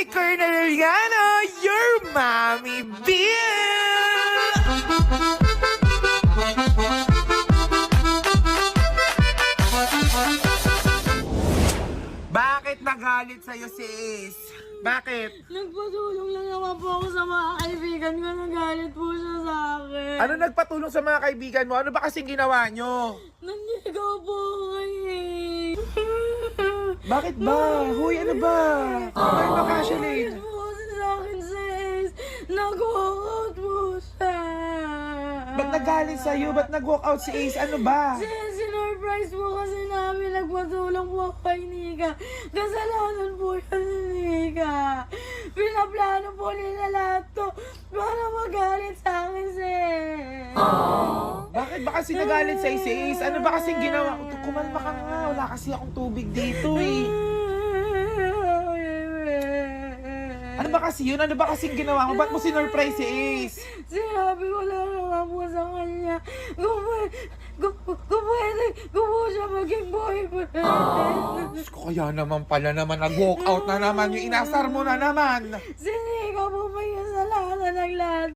ni Colonel Ariano, your mommy Bill! Bakit nagalit sa'yo si Ace? Bakit? Nagpatulong lang naman po ako sa mga kaibigan ko. Nagalit po siya sa akin. Ano nagpatulong sa mga kaibigan mo? Ano ba kasing ginawa nyo? Nanligaw po ako kay Bakit ba? Huy, ano ba? Ano ba, Casheline? Nagalit po kasi sa akin, sis. Nag-walkout po siya. Ba't nagalit sa'yo? Ba't nag-walk out si Ace? Ano ba? Sis, sinurprise po kasi namin. Nagpatulong po ako kay Nika. Kasalanan po siya ni Nika. Pinaplano po nila lahat to para magalit sa akin, sis. Bakit ba kasi nagalit sa'yo si Ace? Ano ba kasing ginawa? Kumalma ka nga. Wala kasi akong tubig dito eh. Ano ba kasi yun? Ano ba kasing ginawa mo? Ba't mo sinurprise si Ace? Sinabi ko lang naman po sa kanya kung pwede ko po siya maging boyfriend. Diyos ko, kaya naman pala naman nag-walk out na naman. Yung inasar mo na naman. Si Nika po may kasalanan ng lahat